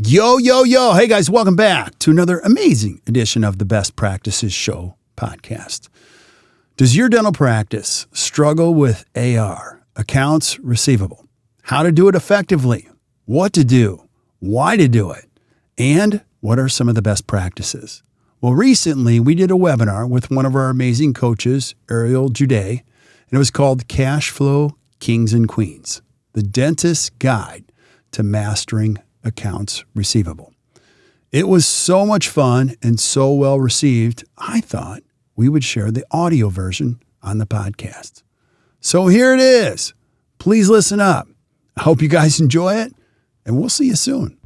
Yo, yo, yo. Hey, guys, welcome back to another amazing edition of the Best Practices Show podcast. Does your dental practice struggle with AR, accounts receivable? How to do it effectively, what to do, why to do it, and what are some of the best practices? Well, recently we did a webinar with one of our amazing coaches, Ariel Juday, and it was called Cash Flow Kings and Queens, the Dentist's Guide to Mastering Accounts Receivable. It was so much fun and so well received, I thought we would share the audio version on the podcast. So here it is. Please listen up. I hope you guys enjoy it, and we'll see you soon.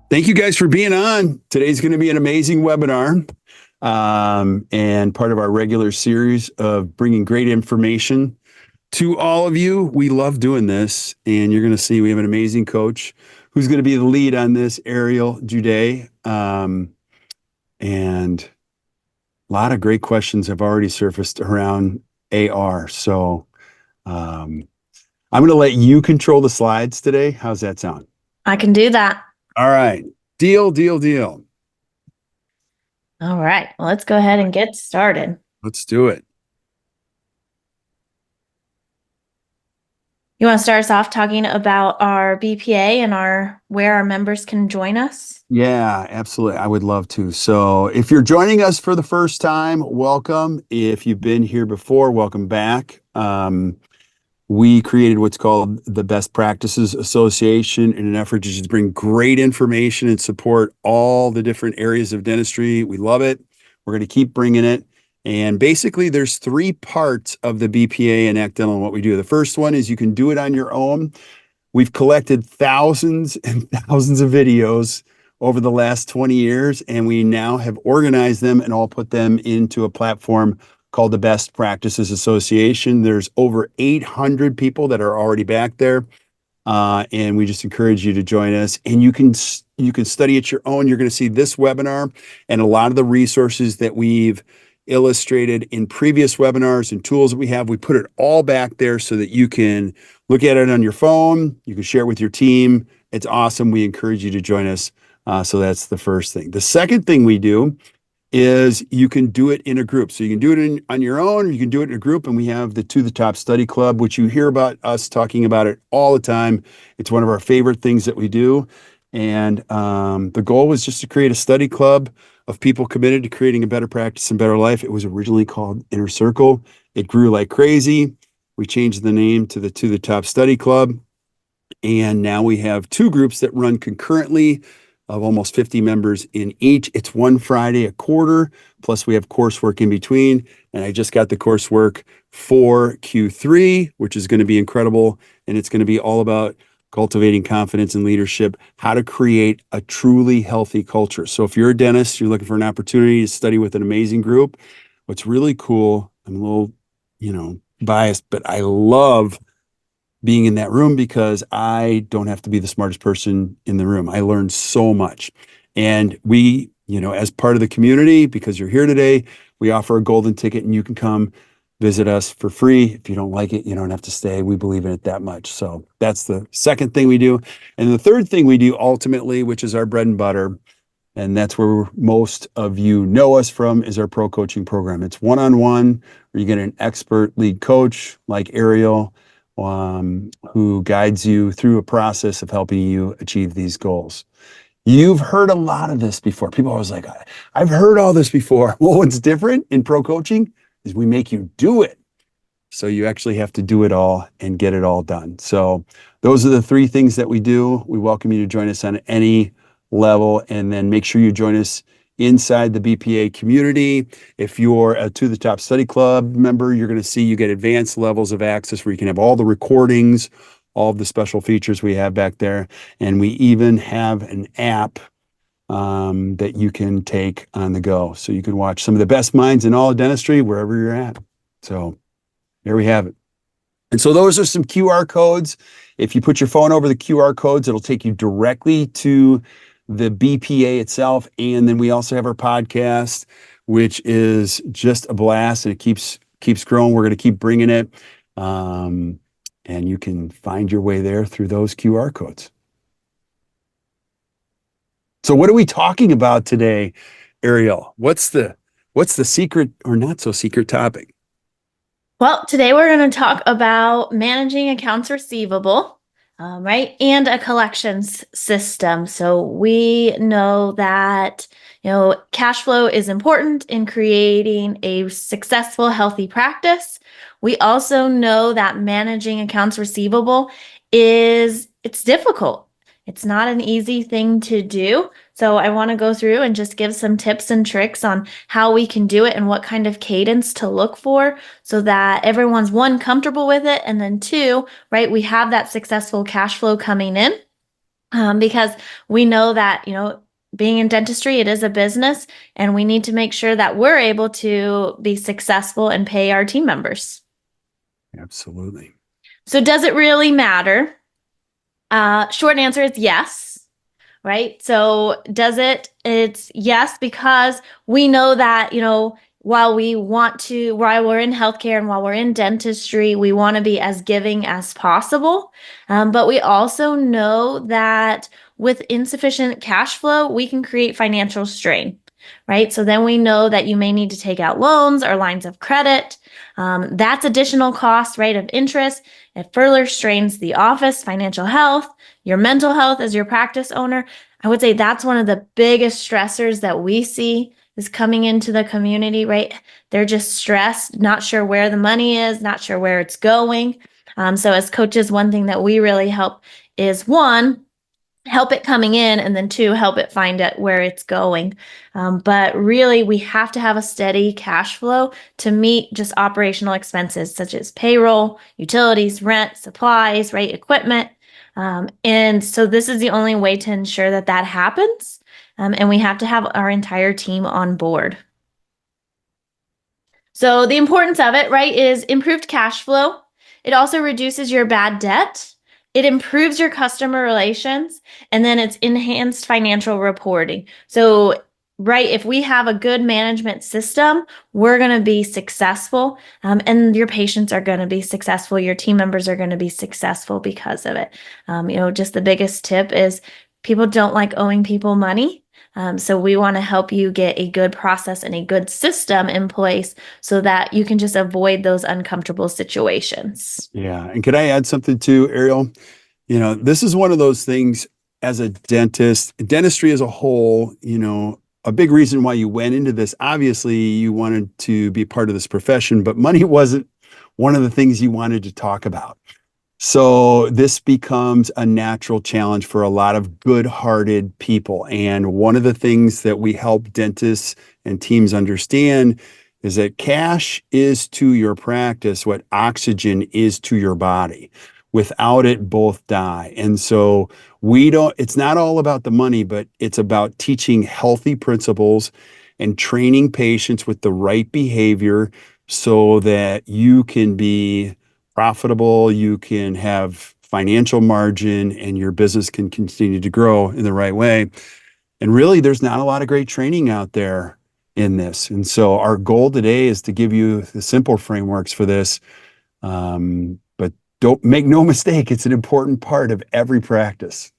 Thank you guys for being on. Today's going to be an amazing webinar and part of our regular series of bringing great information to all of you. We love doing this, and you're going to see we have an amazing coach who's going to be the lead on this, Ariel Juday. And a lot of great questions have already surfaced around AR. So I'm going to let you control the slides today. How's that sound? I can do that. All right. Deal. All right. Well, let's go ahead and get started. Let's do it. You want to start us off talking about our BPA and where our members can join us? Yeah, absolutely. I would love to. So if you're joining us for the first time, welcome. If you've been here before, welcome back. We created what's called the Best Practices Association in an effort to just bring great information and support all the different areas of dentistry. We love it. We're going to keep bringing it. And basically, there's three parts of the BPA and Act Dental and what we do. The first one is you can do it on your own. We've collected thousands and thousands of videos over the last 20 years, and we now have organized them and all put them into a platform called the Best Practices Association. There's over 800 people that are already back there. And we just encourage you to join us, and you can study at your own. You're going to see this webinar and a lot of the resources that we've illustrated in previous webinars and tools that we have. We put it all back there so that you can look at it on your phone. You can share it with your team. It's awesome. We encourage you to join us. So that's the first thing. The second thing we do is you can do it in a group. So you can do it on your own, or you can do it in a group. And we have the To the Top Study Club, which you hear about us talking about it all the time. It's one of our favorite things that we do. And the goal was just to create a study club of people committed to creating a better practice and better life. It was originally called Inner Circle. It grew like crazy. We changed the name to the Top Study Club. And now we have two groups that run concurrently of almost 50 members in each. It's one Friday a quarter, plus we have coursework in between. And I just got the coursework for Q3, which is going to be incredible. And it's going to be all about cultivating confidence and leadership, how to create a truly healthy culture. So if you're a dentist, you're looking for an opportunity to study with an amazing group. What's really cool, I'm a little, biased, but I love being in that room because I don't have to be the smartest person in the room. I learned so much. And we, as part of the community, because you're here today, we offer a golden ticket and you can come visit us for free. If you don't like it, you don't have to stay. We believe in it that much. So that's the second thing we do. And the third thing we do ultimately, which is our bread and butter, and that's where most of you know us from, is our pro coaching program. It's one-on-one where you get an expert lead coach like Ariel, who guides you through a process of helping you achieve these goals. You've heard a lot of this before. People are always like, I've heard all this before. Well, what's different in pro coaching is we make you do it. So you actually have to do it all and get it all done. So those are the three things that we do. We welcome you to join us on any level, and then make sure you join us inside the BPA community. If you're a To the Top Study Club member, you're going to see you get advanced levels of access where you can have all the recordings, all of the special features we have back there. And we even have an app that you can take on the go. So you can watch some of the best minds in all of dentistry wherever you're at. So there we have it. And so those are some QR codes. If you put your phone over the QR codes, it'll take you directly to the BPA itself. And then we also have our podcast, which is just a blast, and it keeps growing. We're going to keep bringing it. And you can find your way there through those QR codes. So what are we talking about today, Ariel? What's the secret or not so secret topic? Well, today we're going to talk about managing accounts receivable, right? And a collections system. So we know that, cash flow is important in creating a successful, healthy practice. We also know that managing accounts receivable it's difficult. It's not an easy thing to do. So I want to go through and just give some tips and tricks on how we can do it and what kind of cadence to look for so that everyone's, one, comfortable with it, and then two, right, we have that successful cash flow coming in, because we know that, being in dentistry, it is a business, and we need to make sure that we're able to be successful and pay our team members. Absolutely. So does it really matter? Short answer is yes, right? So does it? It's yes, because we know that, while we're in healthcare and while we're in dentistry, we want to be as giving as possible. But we also know that with insufficient cash flow, we can create financial strain, right? So then we know that you may need to take out loans or lines of credit. That's additional cost, right, of interest. It further strains the office, financial health, your mental health as your practice owner. I would say that's one of the biggest stressors that we see is coming into the community, right? They're just stressed, not sure where the money is, not sure where it's going. So as coaches, one thing that we really help is, one, help it coming in, and then two, help it find out where it's going. But really, we have to have a steady cash flow to meet just operational expenses such as payroll, utilities, rent, supplies, right, equipment. And so this is the only way to ensure that that happens. And we have to have our entire team on board. So the importance of it, right, is improved cash flow. It also reduces your bad debt. It improves your customer relations, and then it's enhanced financial reporting. So, right, if we have a good management system, we're going to be successful, and your patients are going to be successful. Your team members are going to be successful because of it. Just the biggest tip is people don't like owing people money. So we want to help you get a good process and a good system in place so that you can just avoid those uncomfortable situations. Yeah. And could I add something too, Ariel? This is one of those things as a dentist, dentistry as a whole, a big reason why you went into this, obviously you wanted to be part of this profession, but money wasn't one of the things you wanted to talk about. So this becomes a natural challenge for a lot of good-hearted people. And one of the things that we help dentists and teams understand is that cash is to your practice what oxygen is to your body. Without it, both die. And so it's not all about the money, but it's about teaching healthy principles and training patients with the right behavior so that you can be profitable, you can have financial margin, and your business can continue to grow in the right way. And really, there's not a lot of great training out there in this. And so our goal today is to give you the simple frameworks for this. But don't make no mistake, it's an important part of every practice.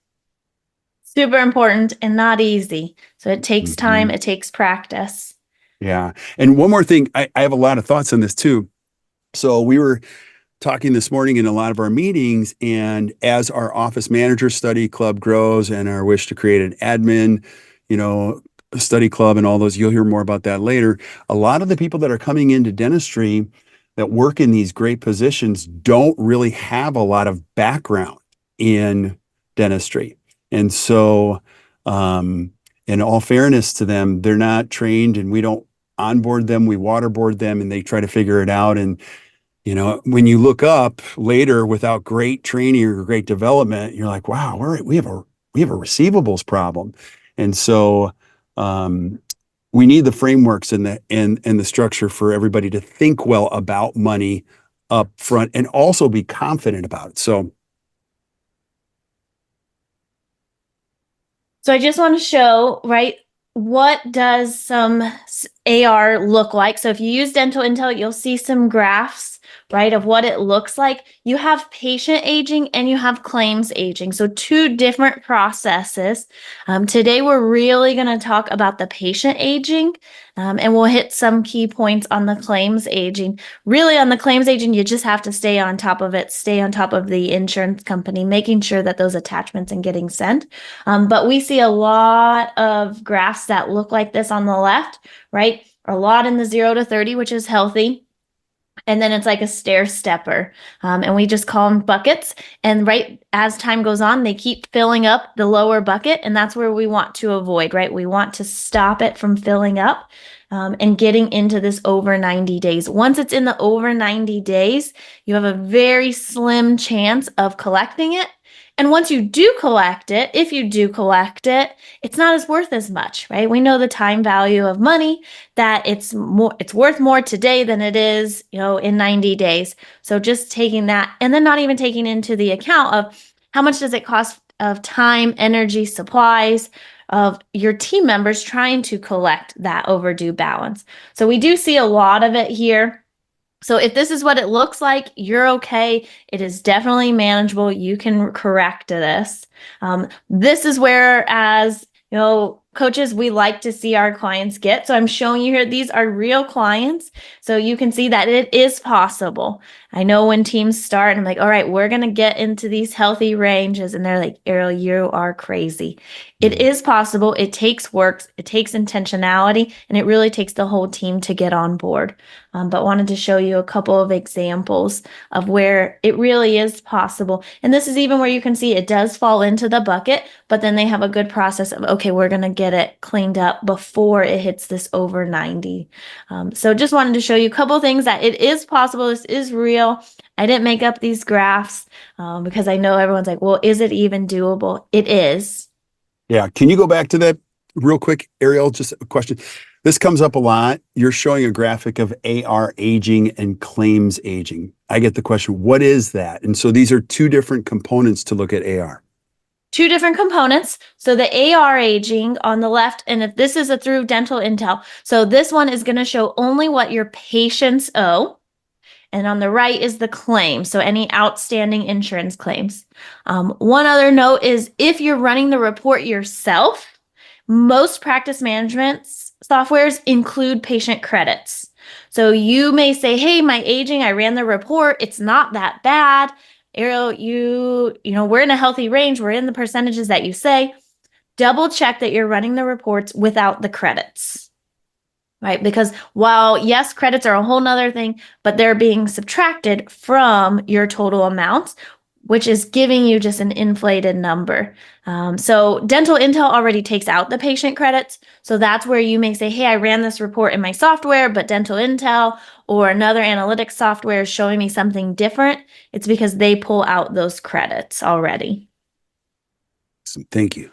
Super important and not easy. So it takes time, it takes practice. Yeah. And one more thing, I have a lot of thoughts on this too. So we were talking this morning in a lot of our meetings, and as our office manager study club grows and our wish to create an admin, study club and all those, you'll hear more about that later. A lot of the people that are coming into dentistry that work in these great positions don't really have a lot of background in dentistry. And so, in all fairness to them, they're not trained, and we don't onboard them, we waterboard them, and they try to figure it out. And When you look up later without great training or great development, you're like, wow, we have a receivables problem. And so we need the frameworks and the structure for everybody to think well about money up front and also be confident about it. So I just want to show, right, what does some AR look like? So if you use Dental Intel, you'll see some graphs, right, of what it looks like. You have patient aging and you have claims aging. So two different processes. Today, we're really going to talk about the patient aging, and we'll hit some key points on the claims aging. Really, on the claims aging, you just have to stay on top of it, stay on top of the insurance company, making sure that those attachments and getting sent. But we see a lot of graphs that look like this on the left, right? A lot in the 0 to 30, which is healthy. And then it's like a stair stepper. And we just call them buckets. And right as time goes on, they keep filling up the lower bucket. And that's where we want to avoid, right? We want to stop it from filling up and getting into this over 90 days. Once it's in the over 90 days, you have a very slim chance of collecting it. And once you do collect it, if you do collect it, it's not as worth as much, right? We know the time value of money, that it's worth more today than it is, in 90 days. So just taking that and then not even taking into the account of how much does it cost of time, energy, supplies of your team members trying to collect that overdue balance. So we do see a lot of it here. So if this is what it looks like, you're okay. It is definitely manageable. You can correct this. This is where, as coaches, we like to see our clients get. So I'm showing you here, these are real clients. So you can see that it is possible. I know when teams start, I'm like, all right, we're going to get into these healthy ranges. And they're like, Ariel, you are crazy. It is possible. It takes work. It takes intentionality, and it really takes the whole team to get on board. But wanted to show you a couple of examples of where it really is possible. And this is even where you can see it does fall into the bucket, but then they have a good process of, okay, we're going to get it cleaned up before it hits this over 90. So just wanted to show you a couple things that it is possible. This is real. I didn't make up these graphs because I know everyone's like, well, is it even doable? It is. Yeah. Can you go back to that real quick, Ariel? Just a question. This comes up a lot. You're showing a graphic of AR aging and claims aging. I get the question, what is that? And so these are two different components to look at AR. Two different components. So the AR aging on the left, and if this is a through Dental Intel, so this one is going to show only what your patients owe. And on the right is the claim. So any outstanding insurance claims. One other note is if you're running the report yourself, most practice management softwares include patient credits. So you may say, hey, my aging, I ran the report. It's not that bad. Ariel, we're in a healthy range. We're in the percentages that you say. Double check that you're running the reports without the credits, right? Because while, yes, credits are a whole nother thing, but they're being subtracted from your total amounts, which is giving you just an inflated number. So Dental Intel already takes out the patient credits. So that's where you may say, hey, I ran this report in my software, but Dental Intel or another analytics software is showing me something different. It's because they pull out those credits already. Thank you.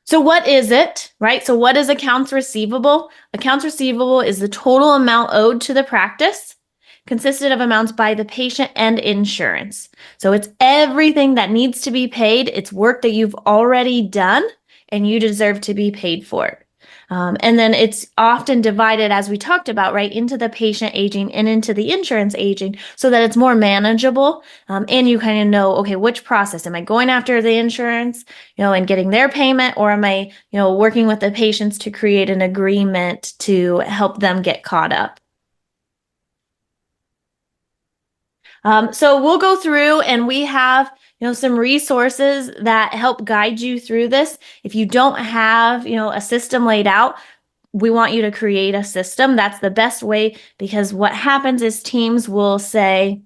So what is it, right? So what is accounts receivable? Accounts receivable is the total amount owed to the practice, consisted of amounts by the patient and insurance. So it's everything that needs to be paid. It's work that you've already done and you deserve to be paid for it. And then it's often divided, as we talked about, right, into the patient aging and into the insurance aging so that it's more manageable. And you kind of know, okay, which process am I going after the insurance, and getting their payment, or am I, working with the patients to create an agreement to help them get caught up? So we'll go through and we have, some resources that help guide you through this. If you don't have, a system laid out, we want you to create a system. That's the best way, because what happens is teams will say,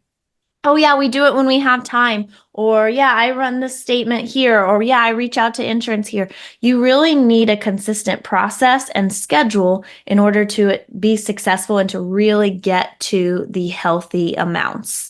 Oh, yeah, we do it when we have time. Or, yeah, I run this statement here. Or, yeah, I reach out to insurance here. You really need a consistent process and schedule in order to be successful and to really get to the healthy amounts.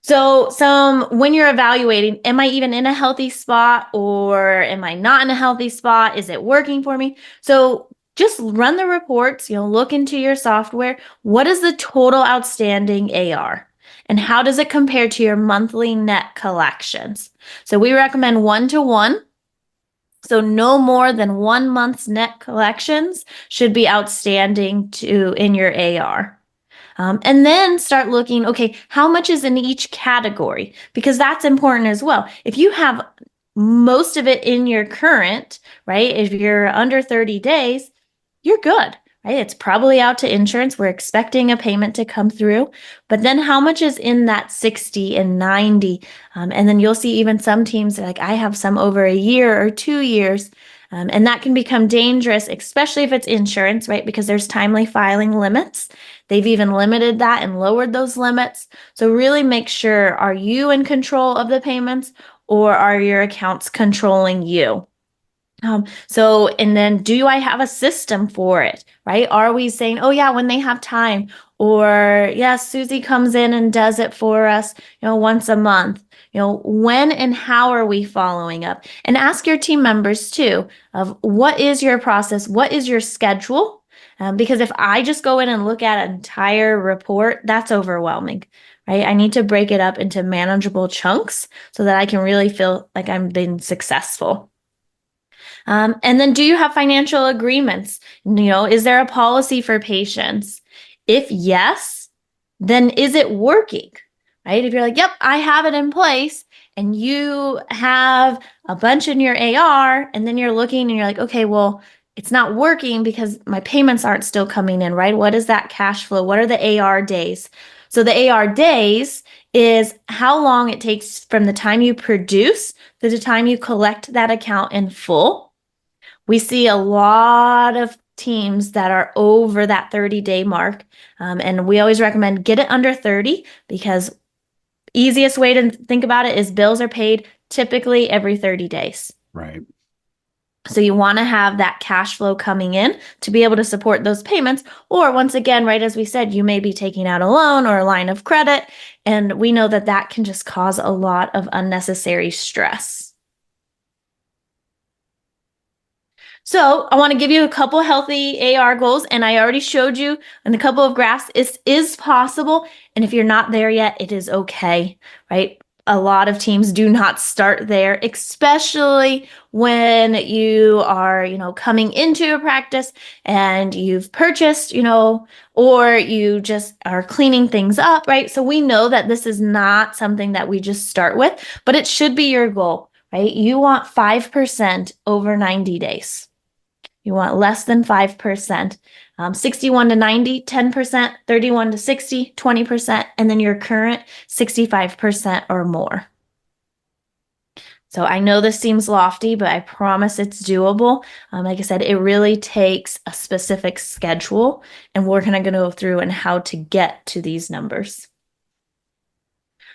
So, when you're evaluating, am I even in a healthy spot or am I not in a healthy spot? Is it working for me? So, just run the reports, look into your software. What is the total outstanding AR? And how does it compare to your monthly net collections? So, we recommend 1-to-1. So, no more than 1 month's net collections should be outstanding in your AR. And then start looking, okay, how much is in each category? Because that's important as well. If you have most of it in your current, right? If you're under 30 days, you're good, right? It's probably out to insurance. We're expecting a payment to come through. But then how much is in that 60 and 90? And then you'll see even some teams like, I have some over a year or 2 years. And that can become dangerous, especially if it's insurance, right? Because there's timely filing limits. They've even limited that and lowered those limits. So really make sure, are you in control of the payments or are your accounts controlling you? And then do I have a system for it, right? Are we saying, oh yeah, when they have time, or yeah, Susie comes in and does it for us, once a month. When and how are we following up? And ask your team members too of what is your process? What is your schedule? Because if I just go in and look at an entire report, that's overwhelming, right? I need to break it up into manageable chunks so that I can really feel like I'm being successful. And then do you have financial agreements? Is there a policy for patients? If yes, then is it working, right? If you're like, yep, I have it in place, and you have a bunch in your AR, and then you're looking and you're like, okay, well, it's not working because my payments aren't still coming in, right? What is that cash flow? What are the AR days? So the AR days is how long it takes from the time you produce to the time you collect that account in full. We see a lot of teams that are over that 30-day mark. And we always recommend get it under 30 because easiest way to think about it is bills are paid typically every 30 days. Right. So you want to have that cash flow coming in to be able to support those payments. Or once again, right as we said, you may be taking out a loan or a line of credit. And we know that that can just cause a lot of unnecessary stress. So I want to give you a couple healthy AR goals, and I already showed you in a couple of graphs. It is possible, and if you're not there yet, it is okay, right? A lot of teams do not start there, especially when you are, coming into a practice and you've purchased, or you just are cleaning things up, right? So we know that this is not something that we just start with, but it should be your goal, right? You want 5% over 90 days. You want less than 5%. 61 to 90, 10%, 31 to 60, 20%, and then your current 65% or more. So I know this seems lofty, but I promise it's doable. Like I said, it really takes a specific schedule, and we're going to go through and how to get to these numbers.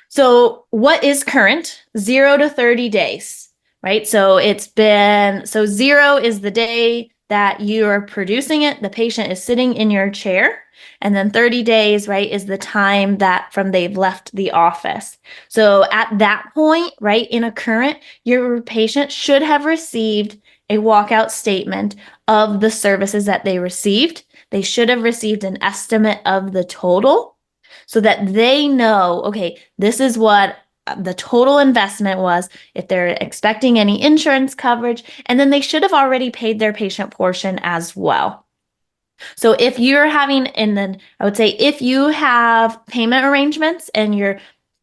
So what is current? 0 to 30 days, right? So 0 is the day that you are producing it, the patient is sitting in your chair, and then 30 days, right, is the time that from they've left the office. So at that point, right, in a current, your patient should have received a walkout statement of the services that they received. They should have received an estimate of the total so that they know, okay, this is what the total investment was, if they're expecting any insurance coverage, and then they should have already paid their patient portion as well. So if you're having, and then I would say if you have payment arrangements and your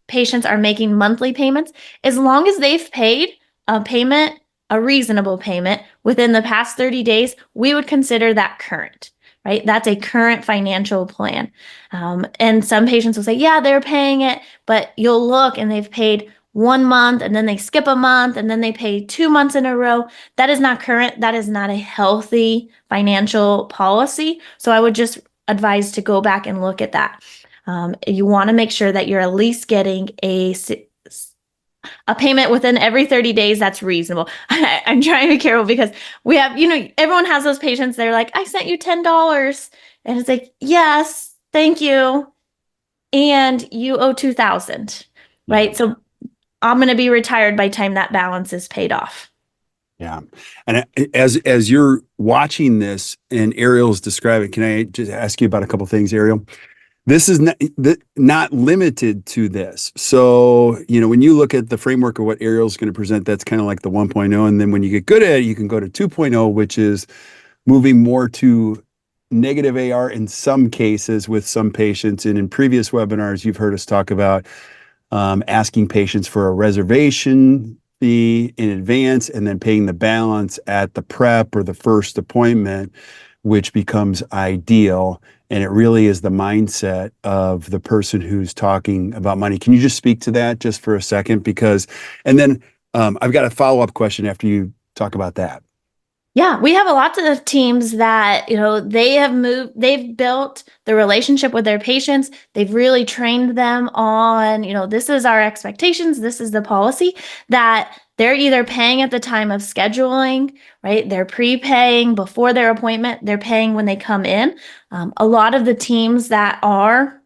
patients are making monthly payments, as long as they've paid a reasonable payment within the past 30 days, we would consider that current. Right? That's a current financial plan. And some patients will say, yeah, they're paying it, but you'll look and they've paid 1 month and then they skip a month and then they pay 2 months in a row. That is not current. That is not a healthy financial policy. So I would just advise to go back and look at that. You want to make sure that you're at least getting a payment within every 30 days that's reasonable. I'm trying to be careful because we have, everyone has those patients. They're like, I sent you $10. And it's like, yes, thank you. And you owe 2,000, Yeah. right? So I'm going to be retired by the time that balance is paid off. Yeah. And as you're watching this and Ariel's describing, can I just ask you about a couple things, Ariel? This is not limited to this. So, when you look at the framework of what Ariel's going to present, that's kind of like the 1.0. And then when you get good at it, you can go to 2.0, which is moving more to negative AR in some cases with some patients. And in previous webinars, you've heard us talk about asking patients for a reservation fee in advance and then paying the balance at the prep or the first appointment, which becomes ideal. And it really is the mindset of the person who's talking about money. Can you just speak to that just for a second? And then I've got a follow-up question after you talk about that. Yeah, we have a lot of teams that, they've built the relationship with their patients. They've really trained them on, this is our expectations. This is the policy that they're either paying at the time of scheduling, right? They're prepaying before their appointment. They're paying when they come in. A lot of the teams that are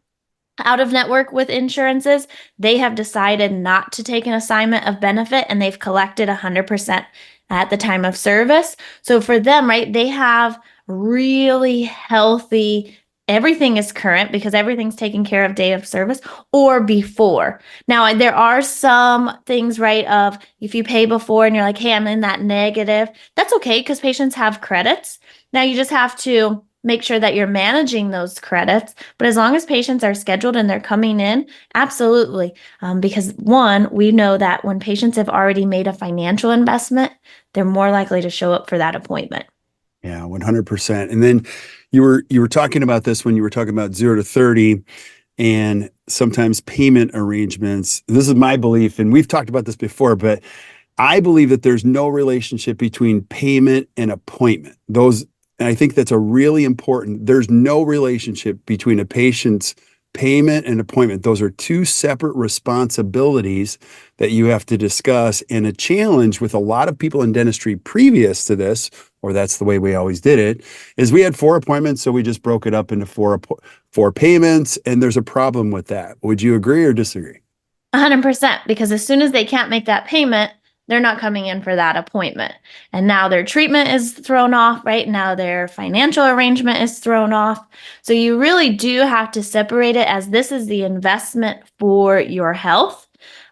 out of network with insurances, they have decided not to take an assignment of benefit and they've collected 100% at the time of service. So for them, right, they have really healthy, everything is current because everything's taken care of day of service or before. Now, there are some things, right, of if you pay before and you're like, hey, I'm in that negative, that's okay because patients have credits. Now you just have to make sure that you're managing those credits. But as long as patients are scheduled and they're coming in, absolutely. Because one, we know that when patients have already made a financial investment, they're more likely to show up for that appointment. Yeah, 100%. And then you were talking about this when you were talking about 0 to 30 and sometimes payment arrangements. This is my belief, and we've talked about this before, but I believe that there's no relationship between payment and appointment. And I think that's a really important. There's no relationship between a patient's payment and appointment. Those are two separate responsibilities that you have to discuss. And a challenge with a lot of people in dentistry previous to this, or that's the way we always did it, is we had 4 appointments, so we just broke it up into four payments, and there's a problem with that. Would you agree or disagree? 100%, because as soon as they can't make that payment, they're not coming in for that appointment. And now their treatment is thrown off, right? Now their financial arrangement is thrown off. So you really do have to separate it as this is the investment for your health.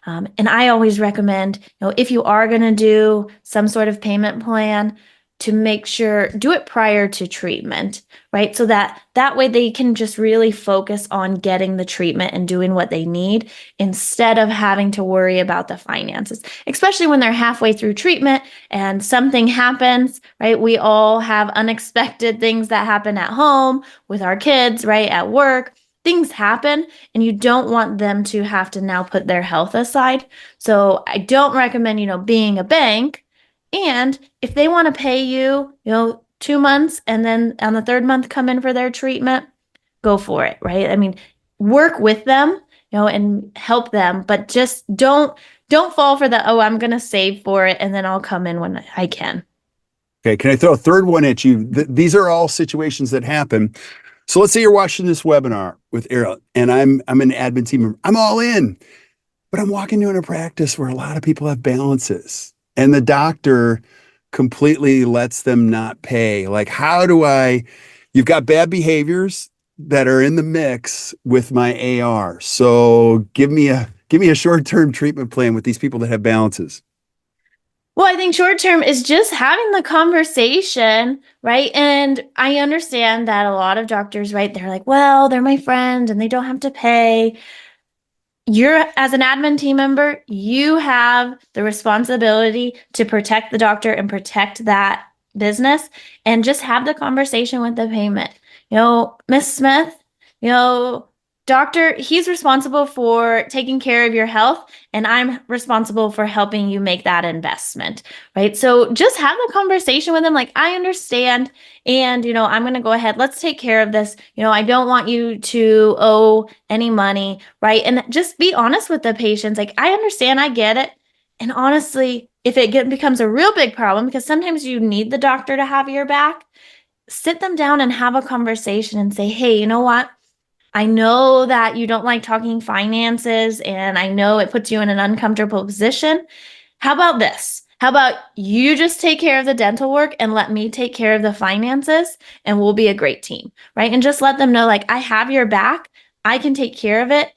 And I always recommend, if you are going to do some sort of payment plan, to make sure, do it prior to treatment, right? So that way they can just really focus on getting the treatment and doing what they need instead of having to worry about the finances, especially when they're halfway through treatment and something happens, right? We all have unexpected things that happen at home with our kids, right? At work. Things happen and you don't want them to have to now put their health aside. So I don't recommend, being a bank. And if they want to pay you, 2 months and then on the third month come in for their treatment, go for it, right? I mean, work with them, and help them, but just don't fall for the, oh, I'm going to save for it and then I'll come in when I can. Okay, can I throw a third one at you? These are all situations that happen. So let's say you're watching this webinar with Ariel, and I'm an admin team member. I'm all in, but I'm walking into a practice where a lot of people have balances, and the doctor completely lets them not pay. Like, you've got bad behaviors that are in the mix with my AR. So give me a short-term treatment plan with these people that have balances. Well, I think short term is just having the conversation, right? And I understand that a lot of doctors, right, they're like, well, they're my friend and they don't have to pay. You're, as an admin team member, you have the responsibility to protect the doctor and protect that business and just have the conversation with the payment. Miss Smith, Doctor, he's responsible for taking care of your health, and I'm responsible for helping you make that investment, right? So just have the conversation with him like, I understand, and I'm going to go ahead. Let's take care of this. I don't want you to owe any money, right? And just be honest with the patients. Like, I understand, I get it. And honestly, if it becomes a real big problem, because sometimes you need the doctor to have your back, sit them down and have a conversation and say, hey, you know what? I know that you don't like talking finances, and I know it puts you in an uncomfortable position. How about this? How about you just take care of the dental work and let me take care of the finances, and we'll be a great team, right? And just let them know, like, I have your back. I can take care of it.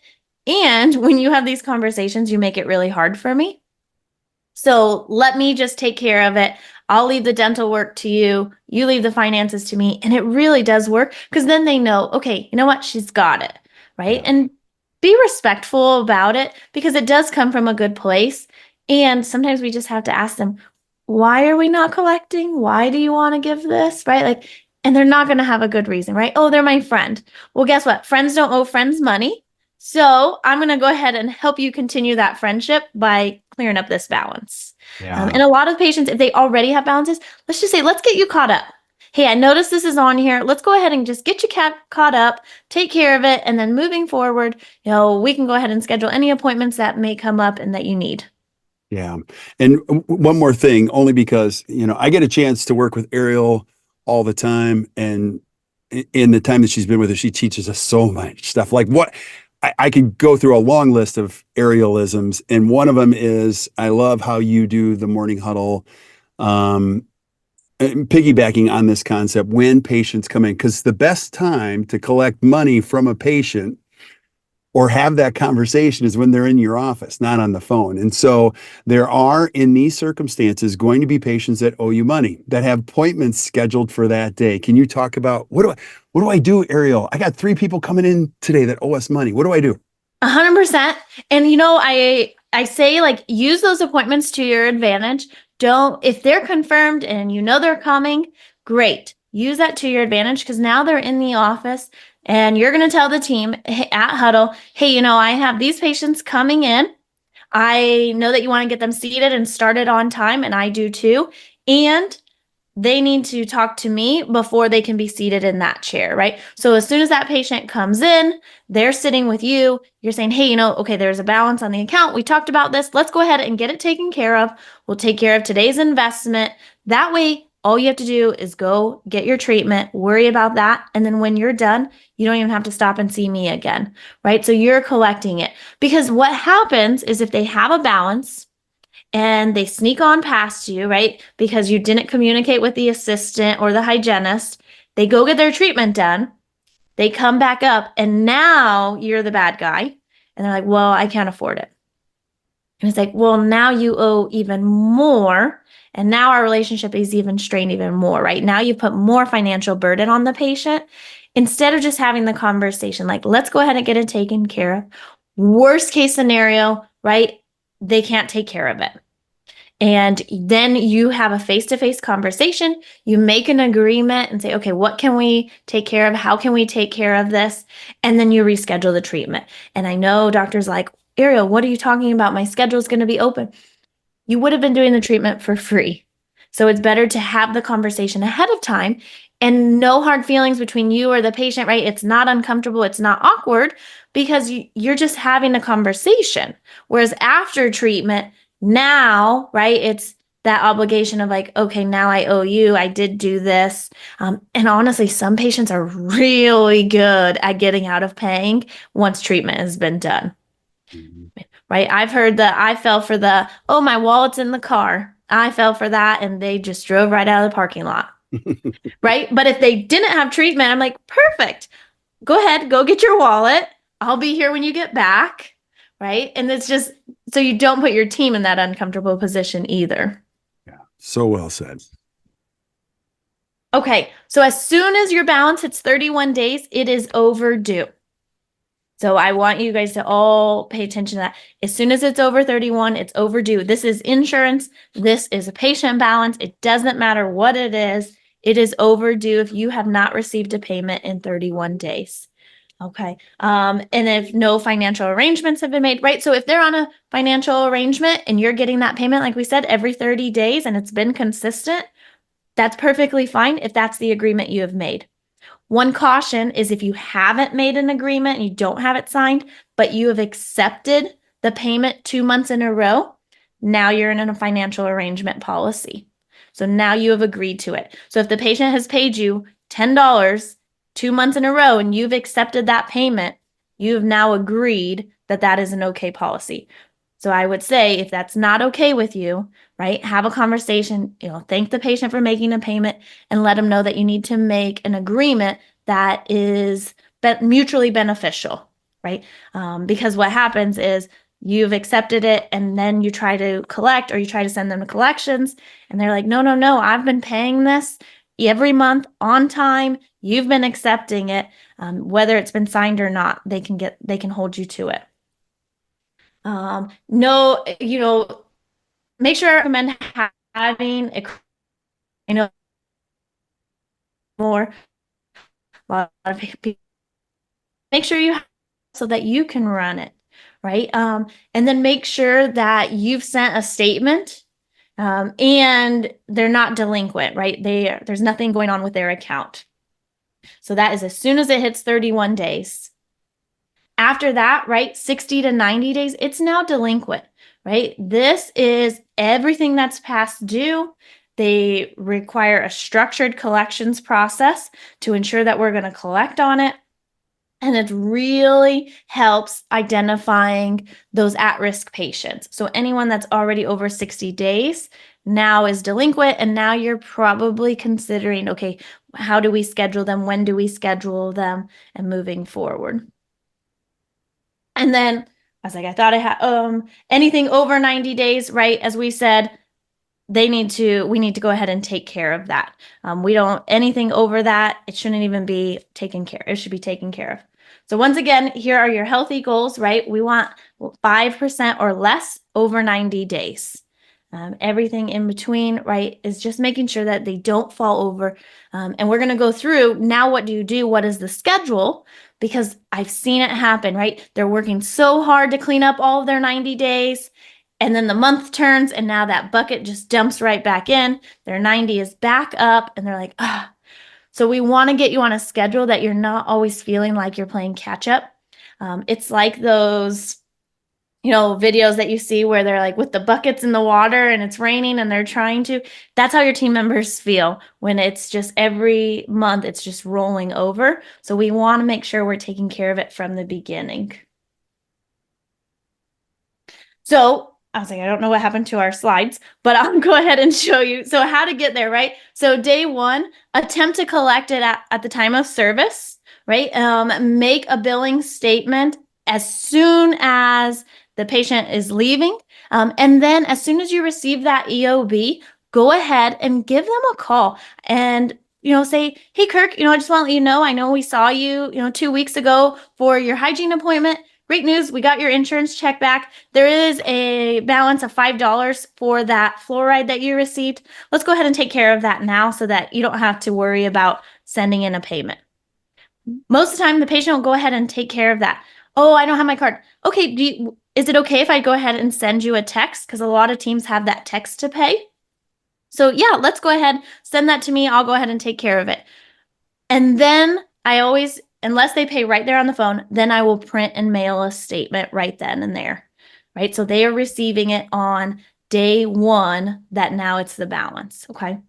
And when you have these conversations, you make it really hard for me. So let me just take care of it. I'll leave the dental work to you. You leave the finances to me. And it really does work because then they know, okay, you know what? She's got it. Right. Yeah. And be respectful about it because it does come from a good place. And sometimes we just have to ask them, why are we not collecting? Why do you want to give this? Right. Like, and they're not going to have a good reason, right? Oh, they're my friend. Well, guess what? Friends don't owe friends money. So I'm going to go ahead and help you continue that friendship by clearing up this balance. Yeah. And a lot of patients, if they already have balances, let's just say, let's get you caught up. Hey, I noticed this is on here. Let's go ahead and just get you caught up, take care of it. And then moving forward, we can go ahead and schedule any appointments that may come up and that you need. Yeah. And one more thing, only because, I get a chance to work with Ariel all the time. And in the time that she's been with us, she teaches us so much stuff. Like I could go through a long list of Arielisms. And one of them is, I love how you do the morning huddle, piggybacking on this concept when patients come in, because the best time to collect money from a patient or have that conversation is when they're in your office, not on the phone. And so there are, in these circumstances, going to be patients that owe you money, that have appointments scheduled for that day. Can you talk about what do I do, Ariel? I got 3 people coming in today that owe us money. What do I do? 100%. And I say, like, use those appointments to your advantage. If they're confirmed and they're coming, great. Use that to your advantage because now they're in the office and you're going to tell the team at Huddle, hey, I have these patients coming in. I know that you want to get them seated and started on time, and I do too. And they need to talk to me before they can be seated in that chair, right? So as soon as that patient comes in, they're sitting with you. You're saying, hey, okay, there's a balance on the account. We talked about this. Let's go ahead and get it taken care of. We'll take care of today's investment. That way, all you have to do is go get your treatment, worry about that. And then when you're done, you don't even have to stop and see me again, right? So you're collecting it. Because what happens is if they have a balance, and they sneak on past you, right? Because you didn't communicate with the assistant or the hygienist. They go get their treatment done. They come back up, and now you're the bad guy. And they're like, well, I can't afford it. And it's like, well, now you owe even more. And now our relationship is even strained even more, right? Now you put more financial burden on the patient instead of just having the conversation, like, let's go ahead and get it taken care of. Worst case scenario, right? They can't take care of it. And then you have a face-to-face conversation. You make an agreement and say, okay, what can we take care of? How can we take care of this? And then you reschedule the treatment. And I know doctors like, Ariel, what are you talking about? My schedule is going to be open. You would have been doing the treatment for free. So it's better to have the conversation ahead of time and no hard feelings between you or the patient, right? It's not uncomfortable. It's not awkward because you're just having a conversation. Whereas after treatment, now, right, it's that obligation of like, okay, now I owe you. I did do this. And honestly, some patients are really good at getting out of paying once treatment has been done. Mm-hmm. Right? I've heard that I fell for oh, my wallet's in the car. I fell for that and they just drove right out of the parking lot. Right? But if they didn't have treatment, I'm like, perfect. Go ahead, go get your wallet. I'll be here when you get back. Right? And it's just so you don't put your team in that uncomfortable position either. Yeah. So well said. Okay. So as soon as your balance hits 31 days, it is overdue. So I want you guys to all pay attention to that. As soon as it's over 31, it's overdue. This is insurance. This is a patient balance. It doesn't matter what it is. It is overdue if you have not received a payment in 31 days. Okay. And if no financial arrangements have been made, right? So if they're on a financial arrangement and you're getting that payment, like we said, every 30 days and it's been consistent, that's perfectly fine if that's the agreement you have made. One caution is if you haven't made an agreement and you don't have it signed, but you have accepted the payment 2 months in a row, now you're in a financial arrangement policy. So now you have agreed to it. So if the patient has paid you $10 2 months in a row and you've accepted that payment, you have now agreed that that is an okay policy. So I would say if that's not okay with you, right, have a conversation, thank the patient for making a payment and let them know that you need to make an agreement that is mutually beneficial, right? Because what happens is you've accepted it and then you try to collect or you try to send them to collections and they're like, no, no, no, I've been paying this every month on time. You've been accepting it. Whether it's been signed or not, they can hold you to it. No, make sure I recommend having a more a lot of people make sure you have so that you can run it, right? And then make sure that you've sent a statement and they're not delinquent, right? There's nothing going on with their account. So that is as soon as it hits 31 days. After that, right, 60 to 90 days, it's now delinquent, right? This is everything that's past due. They require a structured collections process to ensure that we're going to collect on it. And it really helps identifying those at-risk patients. So anyone that's already over 60 days now is delinquent, and now you're probably considering, okay, how do we schedule them? When do we schedule them? And moving forward. And then I was like, I thought I had anything over 90 days, right? As we said, we need to go ahead and take care of that. We don't anything over that, it shouldn't even be taken care. It should be taken care of. So once again, here are your healthy goals, right? We want 5% or less over 90 days. Everything in between, right, is just making sure that they don't fall over. And we're going to go through now. What do you do? What is the schedule? Because I've seen it happen, right? They're working so hard to clean up all of their 90 days. And then the month turns and now that bucket just dumps right back in. Their 90 is back up and they're like, ah. So we want to get you on a schedule that you're not always feeling like you're playing catch up. It's like those, videos that you see where they're like with the buckets in the water and it's raining and they're trying to. That's how your team members feel when it's just every month, it's just rolling over. So we want to make sure we're taking care of it from the beginning. So I was like, I don't know what happened to our slides, but I'll go ahead and show you. So how to get there, right? So day one, attempt to collect it at the time of service, right? Make a billing statement as soon as the patient is leaving. And then as soon as you receive that EOB, go ahead and give them a call and say, hey, Kirk, I just want to let you know, I know we saw you, 2 weeks ago for your hygiene appointment. Great news, we got your insurance check back. There is a balance of $5 for that fluoride that you received. Let's go ahead and take care of that now so that you don't have to worry about sending in a payment. Most of the time, the patient will go ahead and take care of that. Oh, I don't have my card. Okay, is it okay if I go ahead and send you a text? Because a lot of teams have that text to pay. So yeah, let's go ahead, send that to me. I'll go ahead and take care of it. And then I always, unless they pay right there on the phone, then I will print and mail a statement right then and there, right? So they are receiving it on day one that now it's the balance, okay?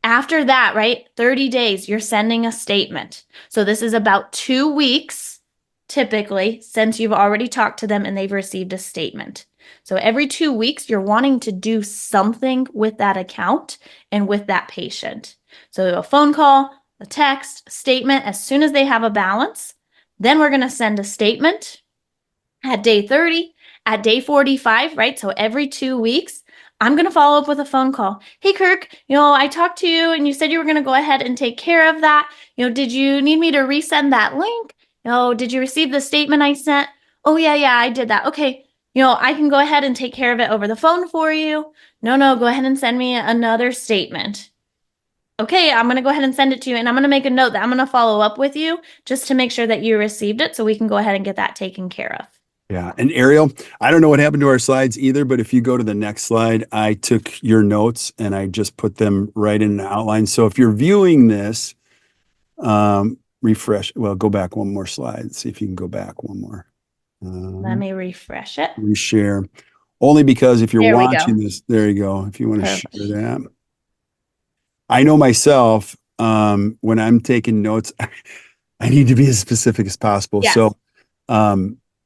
After that, right, 30 days, you're sending a statement. So this is about 2 weeks, typically, since you've already talked to them and they've received a statement. So every 2 weeks, you're wanting to do something with that account and with that patient. So a phone call, a text, a statement, as soon as they have a balance, then we're going to send a statement at day 30, at day 45, right? So every 2 weeks, I'm going to follow up with a phone call. Hey, Kirk, I talked to you and you said you were going to go ahead and take care of that. Did you need me to resend that link? Did you receive the statement I sent? Oh, yeah, I did that. Okay. I can go ahead and take care of it over the phone for you. No, go ahead and send me another statement. okay, I'm going to go ahead and send it to you. And I'm going to make a note that I'm going to follow up with you just to make sure that you received it so we can go ahead and get that taken care of. Yeah. And Ariel, I don't know what happened to our slides either, but if you go to the next slide, I took your notes and I just put them right in the outline. So if you're viewing this, refresh, well, go back one more slide. See if you can go back one more. Let me refresh it. Reshare. Only because if you're There we watching go. this, there you go. If you want to share Perfect. that. I know myself, when I'm taking notes, I need to be as specific as possible. Yes. So,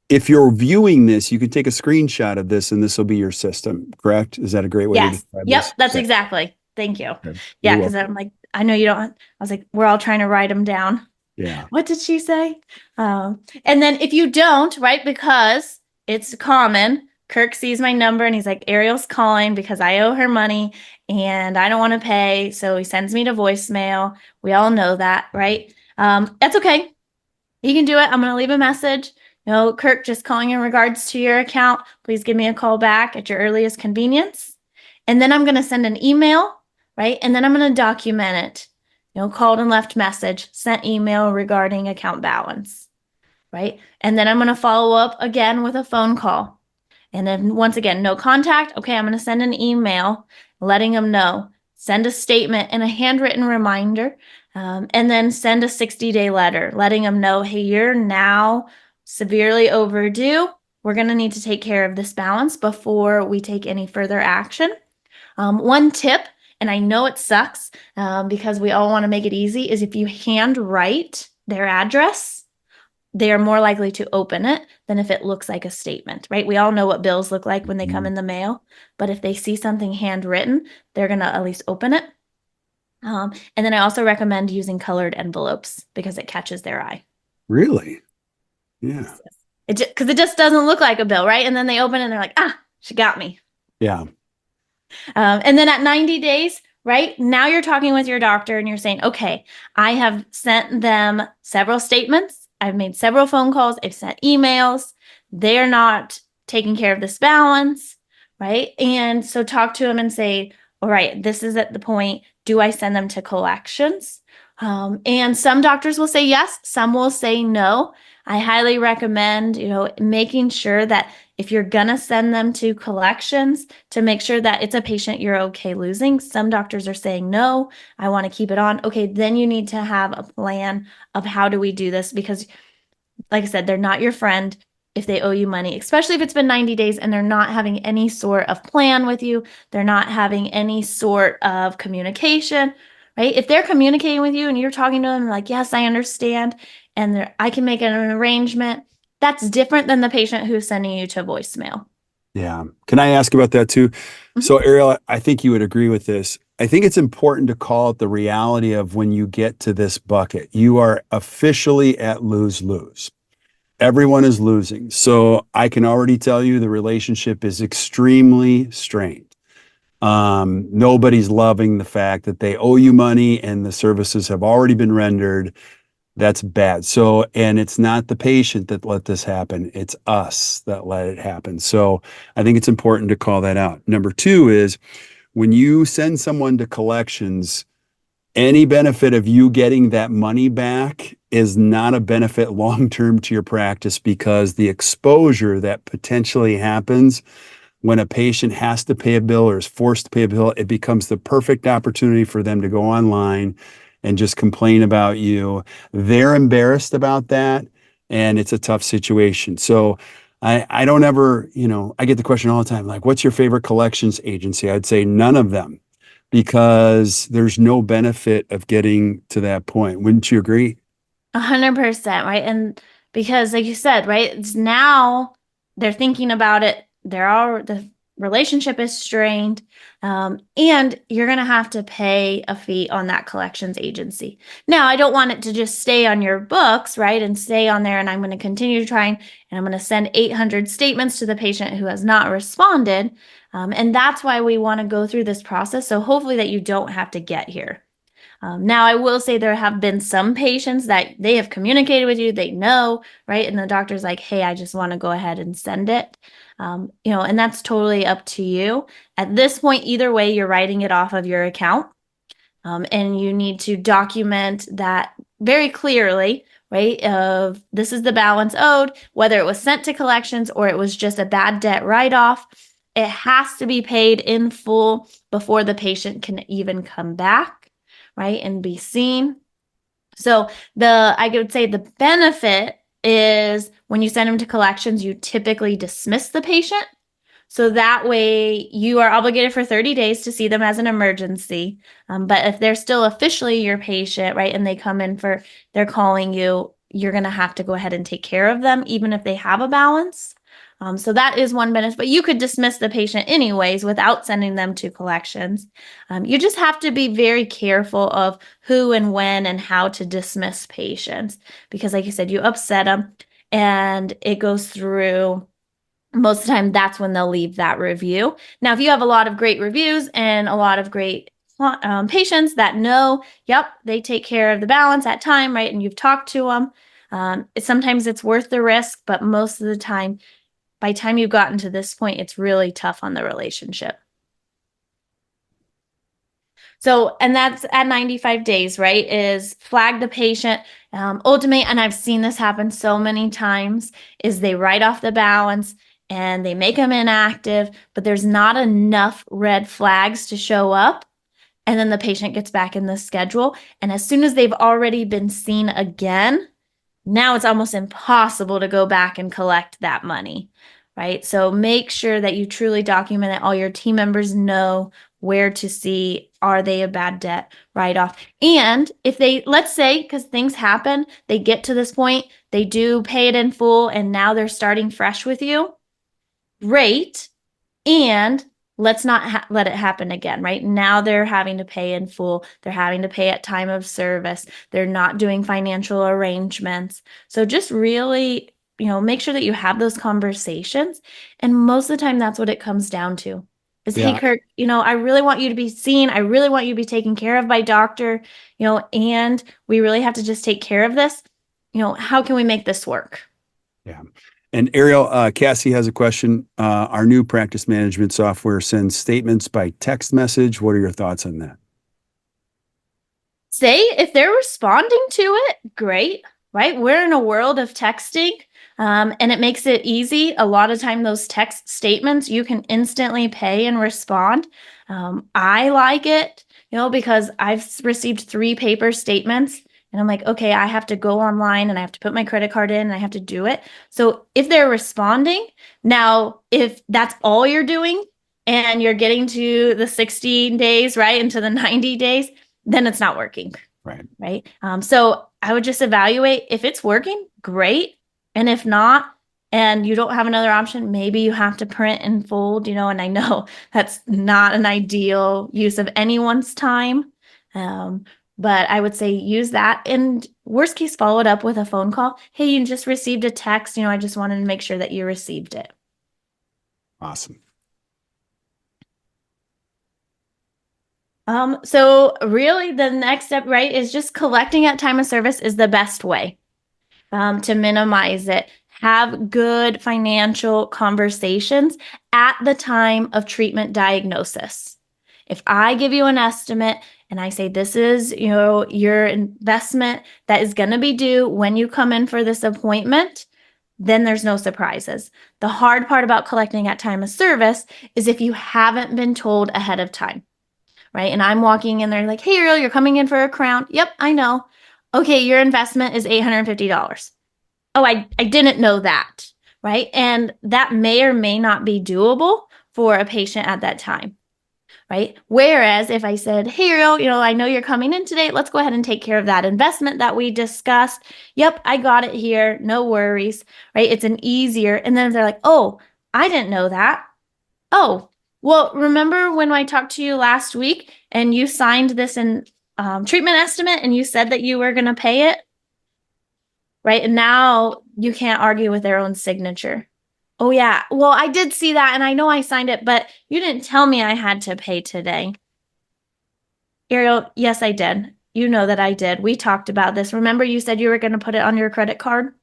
if you're viewing this, you can take a screenshot of this and this will be your system, correct? Is that a great way to Yes. describe Yep. this? That's Okay. exactly. Thank you. Okay. Yeah. You're Cause welcome. I'm like, I know you don't, I was like, we're all trying to write them down. Yeah. What did she say? And then if you don't, right, because it's common, Kirk sees my number and he's like, Ariel's calling because I owe her money and I don't want to pay. So he sends me to voicemail. We all know that, right? That's okay. You can do it. I'm going to leave a message. Kirk, just calling in regards to your account. Please give me a call back at your earliest convenience. And then I'm going to send an email, right? And then I'm going to document it. Called and left message, sent email regarding account balance, right? And then I'm going to follow up again with a phone call. And then once again, no contact. Okay, I'm going to send an email letting them know. Send a statement and a handwritten reminder. And then send a 60-day letter letting them know, hey, you're now severely overdue. We're going to need to take care of this balance before we take any further action. One tip, and I know it sucks because we all want to make it easy, is if you handwrite their address, they are more likely to open it than if it looks like a statement, right? We all know what bills look like when they come in the mail, but if they see something handwritten, they're going to at least open it. And then I also recommend using colored envelopes because it catches their eye. Really? Yeah. Because it just doesn't look like a bill, right? And then they open it and they're like, ah, she got me. Yeah. And then at 90 days, right? Now you're talking with your doctor and you're saying, okay, I have sent them several statements. I've made several phone calls. I've sent emails. They're not taking care of this balance, right? And so talk to them and say, all right, this is at the point. Do I send them to collections? And some doctors will say yes, some will say no. I highly recommend, making sure that if you're gonna send them to collections, to make sure that it's a patient you're okay losing. Some doctors are saying, no, I want to keep it on. Okay, then you need to have a plan of how do we do this? Because, like I said, they're not your friend if they owe you money, especially if it's been 90 days and they're not having any sort of plan with you. They're not having any sort of communication, right? If they're communicating with you and you're talking to them like, yes, I understand, and I can make an arrangement, that's different than the patient who's sending you to voicemail. Yeah. Can I ask about that too? So, Ariel, I think you would agree with this. I think it's important to call it the reality of when you get to this bucket, you are officially at lose-lose. Everyone is losing. So I can already tell you the relationship is extremely strained. Nobody's loving the fact that they owe you money and the services have already been rendered. That's bad. So, and it's not the patient that let this happen. It's us that let it happen. So I think it's important to call that out. Number two is when you send someone to collections, any benefit of you getting that money back is not a benefit long-term to your practice because the exposure that potentially happens when a patient has to pay a bill or is forced to pay a bill, it becomes the perfect opportunity for them to go online and just complain about you. They're embarrassed about that, and it's a tough situation. So I don't ever, I get the question all the time, like, what's your favorite collections agency? I'd say none of them because there's no benefit of getting to that point. Wouldn't you agree? 100%, right? And because, like you said, right, it's now they're thinking about it. The relationship is strained, and you're gonna have to pay a fee on that collections agency. Now, I don't want it to just stay on your books, right, and stay on there. And I'm going to continue trying, and I'm going to send 800 statements to the patient who has not responded. And that's why we want to go through this process. So hopefully that you don't have to get here. Now, I will say there have been some patients that they have communicated with you, they know, right? And the doctor's like, hey, I just want to go ahead and send it. And that's totally up to you. At this point, either way, you're writing it off of your account. And you need to document that very clearly, right? Of this is the balance owed, whether it was sent to collections or it was just a bad debt write-off. It has to be paid in full before the patient can even come back, right? And be seen. So I would say the benefit is when you send them to collections, you typically dismiss the patient. So that way you are obligated for 30 days to see them as an emergency. But if they're still officially your patient, right, and they come in they're calling you, you're going to have to go ahead and take care of them, even if they have a balance. So that is one benefit, but you could dismiss the patient anyways without sending them to collections. You just have to be very careful of who and when and how to dismiss patients because, like you said, you upset them and it goes through. Most of the time, that's when they'll leave that review. Now, if you have a lot of great reviews and a lot of great patients that know, yep, they take care of the balance at time, right? And you've talked to them. Sometimes it's worth the risk, but most of the time, by the time you've gotten to this point, it's really tough on the relationship. So, and that's at 95 days, right? Is flag the patient. Ultimately, and I've seen this happen so many times, is they write off the balance and they make them inactive, but there's not enough red flags to show up. And then the patient gets back in the schedule. And as soon as they've already been seen again, now it's almost impossible to go back and collect that money, right? So make sure that you truly document it. All your team members know where to see, are they a bad debt write-off? And if they, let's say, because things happen, they get to this point, they do pay it in full, and now they're starting fresh with you, great. And let's not let it happen again, right? Now they're having to pay in full. They're having to pay at time of service. They're not doing financial arrangements. So just really, make sure that you have those conversations. And most of the time, that's what it comes down to is, hey, Yeah. Kirk, I really want you to be seen. I really want you to be taken care of by doctor, and we really have to just take care of this. How can we make this work? Yeah. And Ariel, Cassie has a question. Our new practice management software sends statements by text message. What are your thoughts on that? Say if they're responding to it, great, right? We're in a world of texting, and it makes it easy. A lot of time, those text statements, you can instantly pay and respond. I like it, because I've received 3 paper statements. And I'm like, okay, I have to go online and I have to put my credit card in and I have to do it. So if they're responding, now, if that's all you're doing and you're getting to the 60 days, right, into the 90 days, then it's not working. Right. So I would just evaluate if it's working, great. And if not, and you don't have another option, maybe you have to print and fold, and I know that's not an ideal use of anyone's time. But I would say use that, and worst case, follow it up with a phone call. Hey, you just received a text. I just wanted to make sure that you received it. Awesome. So really the next step, right, is just collecting at time of service is the best way to minimize it. Have good financial conversations at the time of treatment diagnosis. If I give you an estimate and I say this is, your investment that is going to be due when you come in for this appointment, then there's no surprises. The hard part about collecting at time of service is if you haven't been told ahead of time. Right. And I'm walking in there like, hey, Ariel, you're coming in for a crown. Yep, I know. Okay, your investment is $850. Oh, I didn't know that. Right. And that may or may not be doable for a patient at that time. Right. Whereas if I said, hey, Ariel, I know you're coming in today. Let's go ahead and take care of that investment that we discussed. Yep, I got it here. No worries. Right. It's an easier. And then they're like, oh, I didn't know that. Oh, well, remember when I talked to you last week and you signed this in treatment estimate and you said that you were going to pay it? Right. And now you can't argue with their own signature. Oh, yeah. Well, I did see that and I know I signed it, but you didn't tell me I had to pay today. Ariel, yes, I did. You know that I did. We talked about this. Remember you said you were going to put it on your credit card?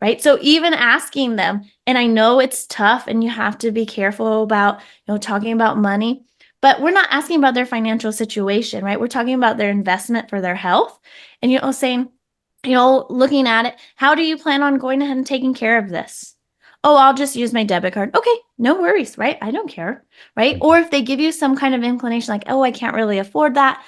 Right. So even asking them, and I know it's tough and you have to be careful about, talking about money, but we're not asking about their financial situation, right? We're talking about their investment for their health. And, saying, looking at it, how do you plan on going ahead and taking care of this? Oh, I'll just use my debit card. Okay, no worries, right? I don't care, right? Or if they give you some kind of inclination like, oh, I can't really afford that,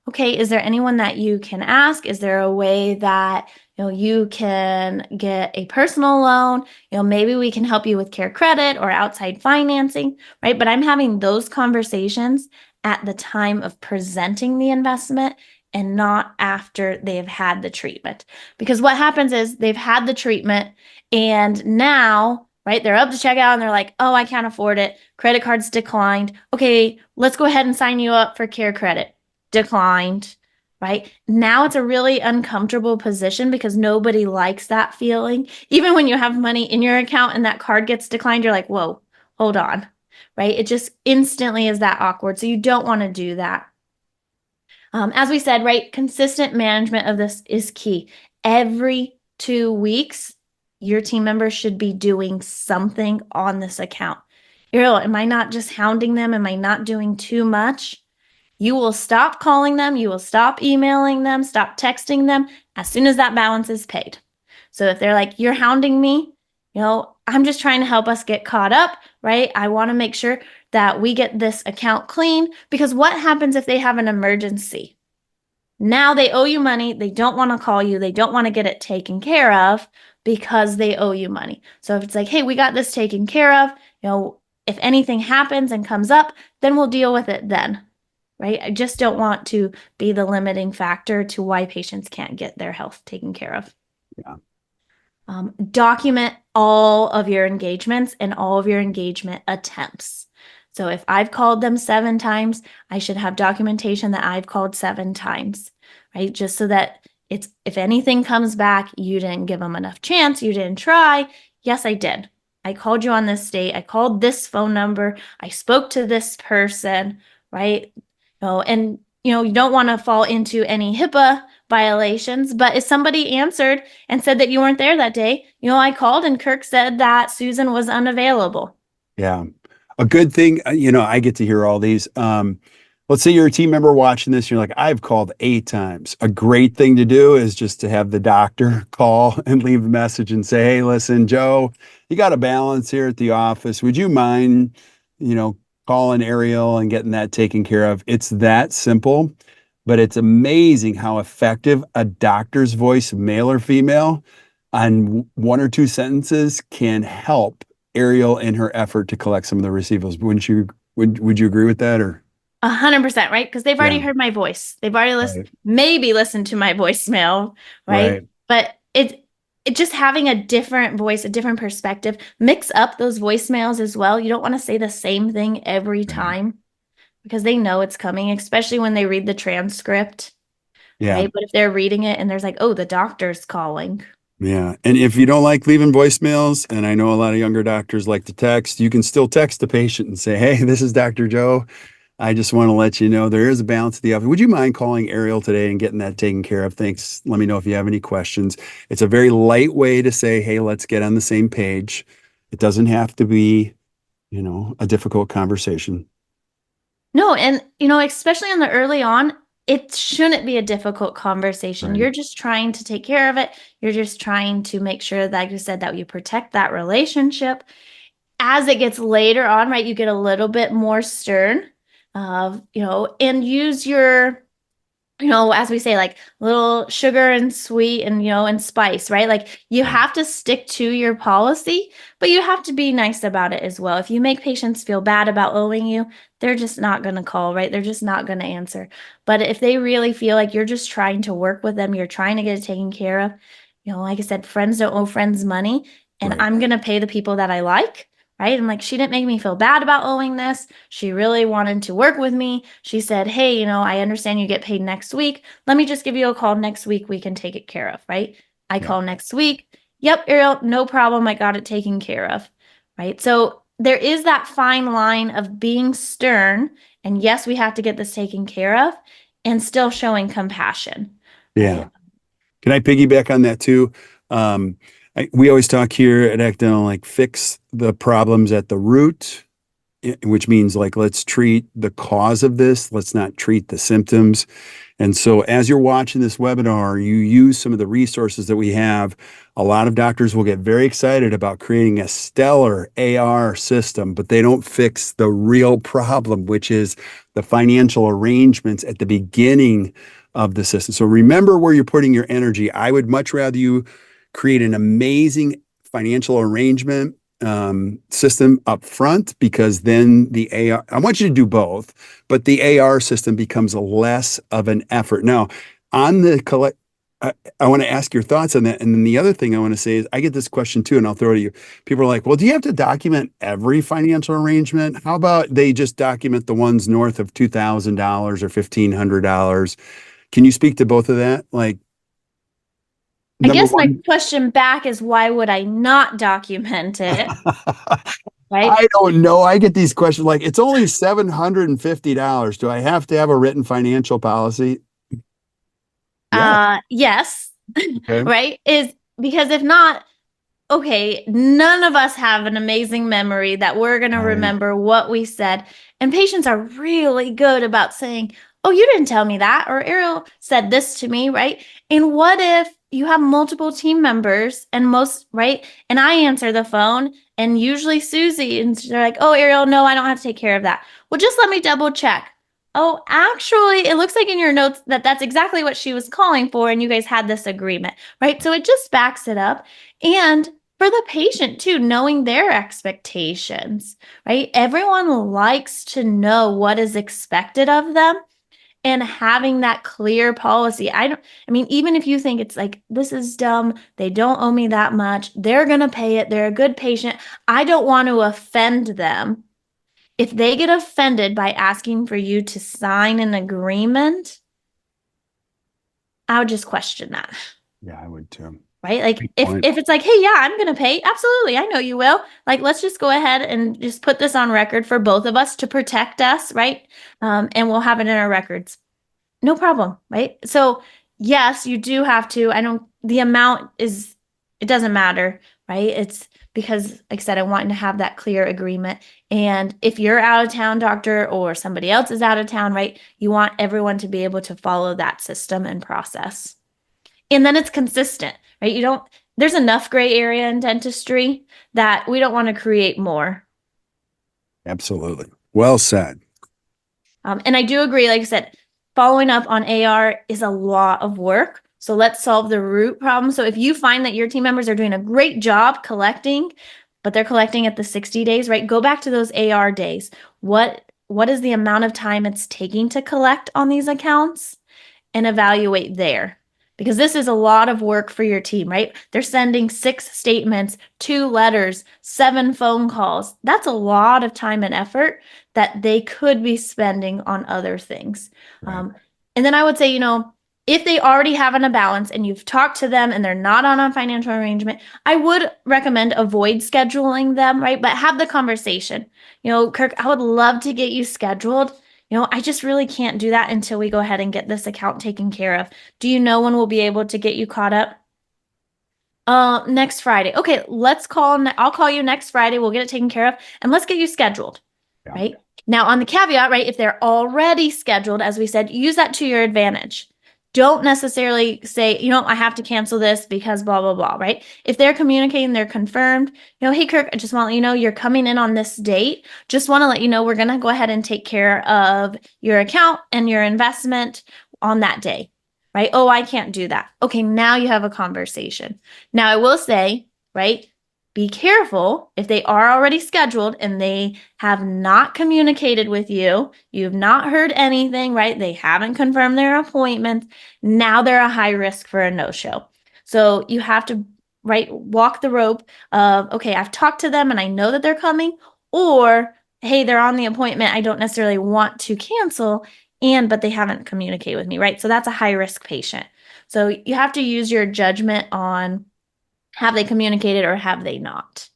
okay, is there anyone that you can ask? Is there a way that, you can get a personal loan? Maybe we can help you with care credit or outside financing, right? But I'm having those conversations at the time of presenting the investment and not after they've had the treatment. Because what happens is they've had the treatment and now, right, they're up to check out and they're like, oh, I can't afford it. Credit cards declined. Okay, let's go ahead and sign you up for care credit. Declined, right? Now it's a really uncomfortable position because nobody likes that feeling. Even when you have money in your account and that card gets declined, you're like, whoa, hold on, right? It just instantly is that awkward. So you don't want to do that. As we said, right, consistent management of this is key. Every 2 weeks, your team members should be doing something on this account. Ariel, am I not just hounding them? Am I not doing too much? You will stop calling them. You will stop emailing them, stop texting them as soon as that balance is paid. So if they're like, you're hounding me, I'm just trying to help us get caught up, right? I want to make sure that we get this account clean because what happens if they have an emergency? Now they owe you money. They don't want to call you. They don't want to get it taken care of because they owe you money. So if it's like, hey, we got this taken care of, if anything happens and comes up, then we'll deal with it then, right? I just don't want to be the limiting factor to why patients can't get their health taken care of. Yeah. Document all of your engagements and all of your engagement attempts. So if I've called them 7 times, I should have documentation that I've called 7 times, right? Just so that if anything comes back, you didn't give them enough chance, you didn't try. Yes, I did. I called you on this date. I called this phone number. I spoke to this person, right? And you don't want to fall into any HIPAA violations, but if somebody answered and said that you weren't there that day, I called and Kirk said that Susan was unavailable. Yeah. A good thing, I get to hear all these. Let's say you're a team member watching this, you're like, I've called 8 times. A great thing to do is just to have the doctor call and leave a message and say, hey, listen, Joe, you got a balance here at the office. Would you mind, calling Ariel and getting that taken care of? It's that simple, but it's amazing how effective a doctor's voice, male or female, on 1 or 2 sentences can help Ariel in her effort to collect some of the receivables. Would you agree with that? Or 100%, right? Because they've already yeah, heard my voice. They've already right, maybe listened to my voicemail, right? right, But it just having a different voice, a different perspective, mix up those voicemails as well. You don't want to say the same thing every right. time because they know it's coming, especially when they read the transcript, Yeah, right? But if they're reading it and there's like, oh, the doctor's calling. yeah. And if you don't like leaving voicemails, and I know a lot of younger doctors like to text, you can still text the patient and say, hey, this is Dr. Joe. I just want to let you know there is a balance at the office. Would you mind calling Ariel today and getting that taken care of? Thanks. Let me know if you have any questions. It's a very light way to say, hey, let's get on the same page. It doesn't have to be, a difficult conversation. No, and especially on the early on, it shouldn't be a difficult conversation. Right. You're just trying to take care of it. You're just trying to make sure, like you said, that you protect that relationship. As it gets later on, right, you get a little bit more stern, and use your, as we say, like little sugar and sweet and, and spice, right? Like you Right. have to stick to your policy, but you have to be nice about it as well. If you make patients feel bad about owing you, they're just not going to call, right? They're just not going to answer. But if they really feel like you're just trying to work with them, you're trying to get it taken care of, like I said, friends don't owe friends money, and Right. I'm going to pay the people that I like. Right. I'm like, she didn't make me feel bad about owing this. She really wanted to work with me. She said, hey, I understand you get paid next week. Let me just give you a call next week. We can take it care of. Right. I Yeah. call next week. Yep, Ariel, no problem. I got it taken care of. Right. So there is that fine line of being stern. And yes, we have to get this taken care of and still showing compassion. Yeah. Right. Can I piggyback on that too? We always talk here at Accidental, like fix the problems at the root which means like, let's treat the cause of this. Let's not treat the symptoms. And so as you're watching this webinar, you use some of the resources that we have. A lot of doctors will get very excited about creating a stellar AR system, but they don't fix the real problem, which is the financial arrangements at the beginning of the system. So remember where you're putting your energy. I would much rather you create an amazing financial arrangement system up front, because then the AR, I want you to do both, but the AR system becomes less of an effort. Now, on the collect, I want to ask your thoughts on that. And then the other thing I want to say is, I get this question too, and I'll throw it to you. People are like, well, do you have to document every financial arrangement? How about they just document the ones north of $2,000 or $1,500? Can you speak to both of that? Like, I number guess my one, question back is, why would I not document it? Right? I don't know. I get these questions like, it's only $750. Do I have to have a written financial policy? Yeah. Yes. Okay. Right? Is because if not, okay, none of us have an amazing memory that we're going to Right. remember what we said. And patients are really good about saying, oh, you didn't tell me that, or Ariel said this to me, right? And what if you have multiple team members and right? And I answer the phone, and usually Susie, and they're like, oh, Ariel, no, I don't have to take care of that. Well, just let me double check. Oh, actually, it looks like in your notes that that's exactly what she was calling for, and you guys had this agreement, right? So it just backs it up. And for the patient too, knowing their expectations, right? Everyone likes to know what is expected of them, and having that clear policy. I mean, even if you think it's like, this is dumb, they don't owe me that much, they're going to pay it, they're a good patient, I don't want to offend them. If they get offended by asking for you to sign an agreement, I would just question that. Yeah, I would too. Right? Like Great if point. if it's like, hey, yeah, I'm gonna pay, absolutely, I know you will. Like, let's just go ahead and just put this on record for both of us to protect us, right? And we'll have it in our records. No problem, right? So yes, you do have to. I don't. The amount is. It doesn't matter, right? It's because, like I said, I want to have that clear agreement. And if you're out of town, doctor, or somebody else is out of town, right? You want everyone to be able to follow that system and process. And then it's consistent, right? You don't, there's enough gray area in dentistry that we don't want to create more. Absolutely. Well said. And I do agree, like I said, following up on AR is a lot of work. So let's solve the root problem. So if you find that your team members are doing a great job collecting, but they're collecting at the 60 days, right? Go back to those AR days. What is the amount of time it's taking to collect on these accounts, and evaluate there? Because this is a lot of work for your team, right? They're sending 6 statements, 2 letters, 7 phone calls. That's a lot of time and effort that they could be spending on other things. Right. And then I would say, if they already have an balance and you've talked to them and they're not on a financial arrangement, I would recommend avoid scheduling them, right? But have the conversation. Kirk, I would love to get you scheduled. I just really can't do that until we go ahead and get this account taken care of. Do you know when we'll be able to get you caught up? Next Friday. Okay, I'll call you next Friday. We'll get it taken care of, and let's get you scheduled. Yeah. Right? Now, on the caveat, right, if they're already scheduled, as we said, use that to your advantage. Don't necessarily say, I have to cancel this because blah, blah, blah, right? If they're communicating, they're confirmed, hey, Kirk, I just want to let you know you're coming in on this date. Just want to let you know we're going to go ahead and take care of your account and your investment on that day, right? Oh, I can't do that. Okay, now you have a conversation. Now, I will say, right, be careful if they are already scheduled and they have not communicated with you. You've not heard anything, right? They haven't confirmed their appointments. Now they're a high risk for a no-show. So you have to, right, walk the rope of, okay, I've talked to them and I know that they're coming, or, hey, they're on the appointment. I don't necessarily want to cancel, but they haven't communicated with me, right? So that's a high risk patient. So you have to use your judgment on, have they communicated or have they not?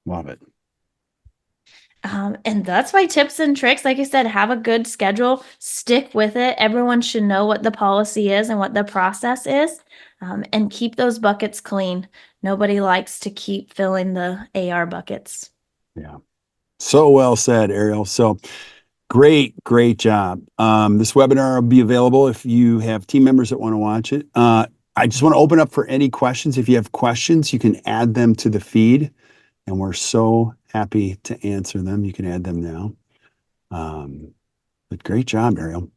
Love it. And that's my tips and tricks. Like I said, have a good schedule, stick with it. Everyone should know what the policy is and what the process is, and keep those buckets clean. Nobody likes to keep filling the AR buckets. Yeah. So well said, Ariel. So great job. This webinar will be available if you have team members that want to watch it. I just want to open up for any questions. If you have questions, you can add them to the feed, and we're so happy to answer them. You can add them now. But great job, Ariel.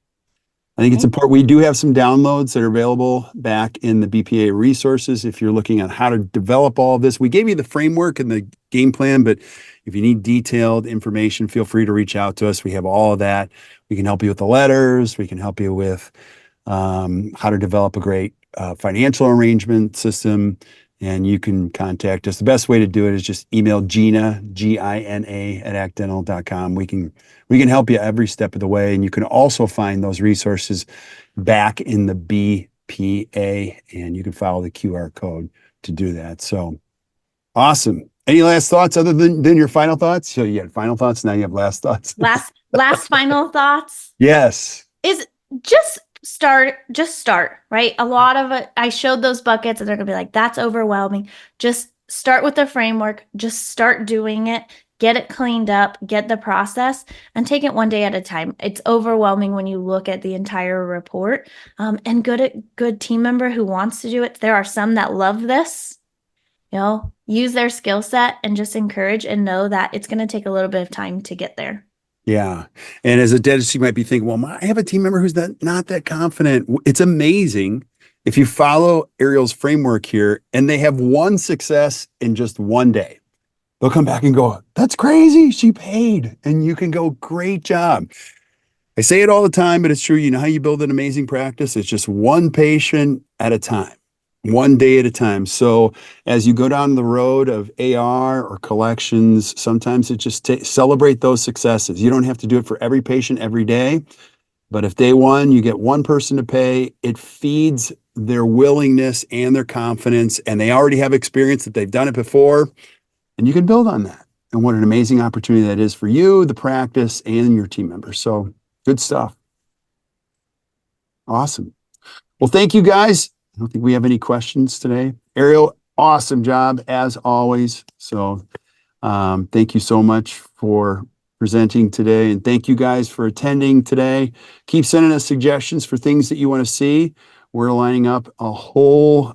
I think it's important. We do have some downloads that are available back in the BPA resources if you're looking at how to develop all of this. We gave you the framework and the game plan, but if you need detailed information, feel free to reach out to us. We have all of that. We can help you with the letters. We can help you with how to develop a great financial arrangement system. And you can contact us. The best way to do it is just email Gina, Gina, at actdental.com. We can help you every step of the way. And you can also find those resources back in the BPA, and you can follow the QR code to do that. So awesome. Any last thoughts other than your final thoughts? So you had final thoughts. Now you have last thoughts. Last final thoughts. Yes. Is just start, right? A lot of it, I showed those buckets and they're gonna be like, that's overwhelming. Just start with the framework, just start doing it, get it cleaned up, get the process, and take it one day at a time. It's overwhelming when you look at the entire report. And good team member who wants to do it. There are some that love this, use their skill set and just encourage and know that it's going to take a little bit of time to get there. Yeah. And as a dentist, you might be thinking, well, I have a team member who's not that confident. It's amazing if you follow Ariel's framework here and they have one success in just one day. They'll come back and go, that's crazy. She paid. And you can go, great job. I say it all the time, but it's true. You know how you build an amazing practice? It's just one patient at a time. One day at a time. So as you go down the road of AR or collections, sometimes it just celebrate those successes. You don't have to do it for every patient every day, but if day one, you get one person to pay, it feeds their willingness and their confidence, and they already have experience that they've done it before, and you can build on that. And what an amazing opportunity that is for you, the practice, and your team members. So good stuff. Awesome. Well, thank you guys. I don't think we have any questions today. Ariel, awesome job as always. So thank you so much for presenting today. And thank you guys for attending today. Keep sending us suggestions for things that you want to see. We're lining up a whole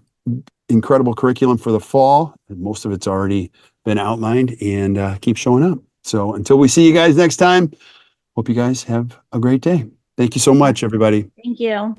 incredible curriculum for the fall. Most of it's already been outlined, and keep showing up. So until we see you guys next time, hope you guys have a great day. Thank you so much, everybody. Thank you.